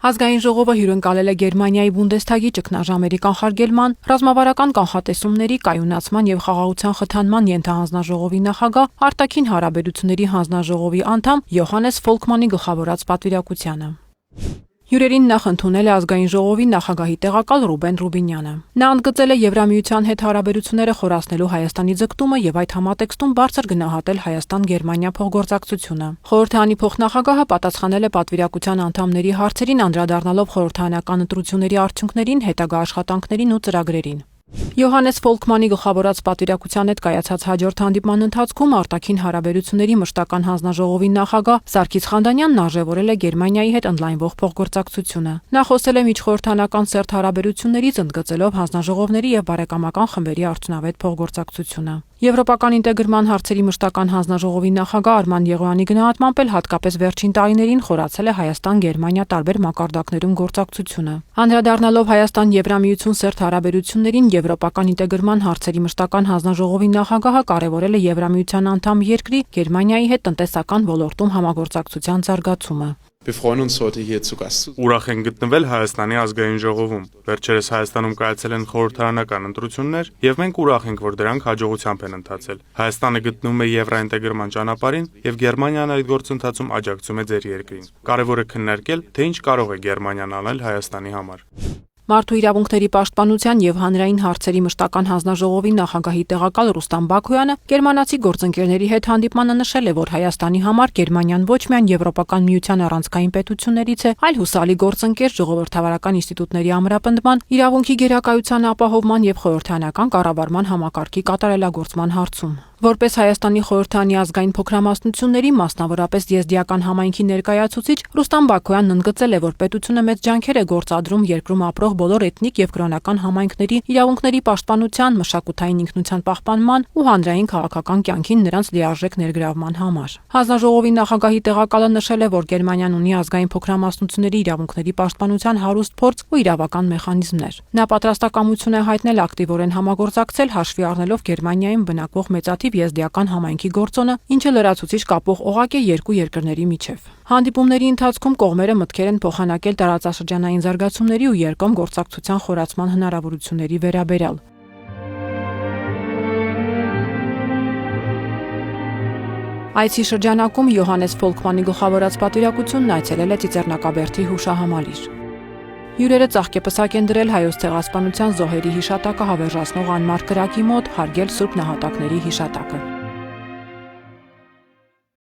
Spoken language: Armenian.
Ազգային ժողովը հյուրընկալել է Գերմանիայի Բունդեսթագի ճգնաժամերի կանխարգելման, ռազմավարական կանխատեսումների, կայունացման եւ խաղաղության խթանման ենթահանձնաժողովի նախագահ, արտաքին հարաբերությունների հանձնաժողովի անդամ Յոհանես Ֆոլկմանի գլխավորած պատվիրակությանը։ Հյուրերին նախ ընդունել է ազգային ժողովի նախագահի տեղակալ Ռուբեն Ռուբինյանը։ Նա ընդգծել է Եվրամիության հետ հարաբերությունները խորացնելու Հայաստանի ձգտումը եւ այդ համատեքստում բարձր գնահատել Հայաստան-Գերմանիա փոխգործակցությունը։ Խորհրդարանի փոխնախագահը պատասխանել է պատվիրակության անդամների հարցերին, անդրադառնալով խորհրդարանական ընտրությունների արդյունքներին, հետագա աշխատանքներին ու ծրագրերին։ Յոհանես Ֆոլկմանի գլխավորած պատվիրակության հետ կայացած հաջորդ հանդիպման ընթացքում արտաքին հարաբերությունների մշտական հանձնաժողովի նախագահ Սարգիս Խանդանյանն արժևորել է Գերմանիայի հետ ընդլայնվող փոխգործակցությունը։ Նա խոսել է միջխորհրդարանական սերտ հարաբերություններից, ընդգծելով հանձնաժողովների եւ բարեկամական խմբերի արդյունավետ փոխգործակցությունը։ Եվրոպական ինտեգրման հարցերի մշտական հանձնաժողովի նախագահ Արման Եղոյանի գնահատմամբ էլ հատկապես վերջին տարիներին խորացել է Հայաստան-Գերմանիա տարբեր մակարդակներում գործակցությունը։ Անդրադառնալով Հայաստան-Եվրամիություն սերտ հարաբերություններին, Եվրոպական ինտեգրման հարցերի մշտական հանձնաժողովի նախագահը կարևորել է Եվրամիության անդամ երկրի Գերմանիայի հետ տնտեսական ոլորտում համագործակցության զարգացումը։ Ուրախ ենք գտնվել Հայաստանի ազգային ժողովում։ Վերջերս Հայաստանում կայացել են խորհրդարանական ընտրություններ, եւ մենք ուրախ ենք, որ դրանք հաջողությամբ են ընթացել։ Հայաստանը գտնվում է եվրոինտեգրման ճանապարհին, եւ Գերմանիան այդ գործընթացում աջակցում է ձեր երկրին։ Կարևոր է քննարկել, թե ինչ կարող է Գերմանիան անել Հայաստանի համար։ Մարդու իրավունքների պաշտպանության եւ հանրային հարցերի մշտական հանձնաժողովի նախագահի տեղակալ Ռուստամ Բաքոյանը գերմանացի գործընկերների հետ հանդիպմանը նշել է, որ Հայաստանի համար Գերմանիան ոչ միայն Եվրոպական միության առանցքային պետություններից է, այլ հուսալի գործընկեր ժողովրդավարական ինստիտուտների ամրապնդման, իրավունքի գերակայության ապահովման եւ խորհրդարանական կառավարման համակարգի կատարելագործման հարցում։ Որպես Հայաստանի խորհրդարանի ազգային փոքրամասնությունների, մասնավորապես եզդիական համայնքի ներկայացուցիչ, Ռուստամ Բաքոյանն ընդգծել է, որ պետությունը մեծ ջանքեր է գործադրում երկրում ապրող բոլոր էթնիկ եւ կրոնական համայնքների իրավունքների պաշտպանության, մշակութային ինքնության պահպանման ու հանրային քաղաքական կյանքին նրանց լիարժեք ներգրավման համար։ Հանձնաժողովի նախագահի տեղակալը նշել է, որ Գերմանիան ունի ազգային փոքրամասնությունների իրավունքների պաշտպանության հարուստ փորձ ու իրավական մեխանիզմներ։ Նա պատրաստակամություն է հայտնել ակտիվորեն համագործակցել, հաշվի առնելով Գերմանիայում բնակվող մեծաթիվ եզդիական համայնքի գործոնը, ինչը լրացուցիչ կապող օղակ է երկու երկրների միջև։ Հանդիպումների ընթացքում կողմերը մտքեր են փոխանակել տարածաշրջանային զարգացումների ու երկկողմ գործակցության խորացման հնարավորությունների վերաբերյալ։ Այցի շրջանակում Յոհանես Ֆոլկմանի գլխավորած պատվիրակությունն այցելել է Ծիծեռնակաբերդի հուշահամալիր։ Հյուրերը ծաղկեպսակ են դրել Հայոց ցեղասպանության զոհերի հիշատակը հավերժացնող անմար կրակի մոտ, հարգել Սուրբ նահատակների հիշատակը։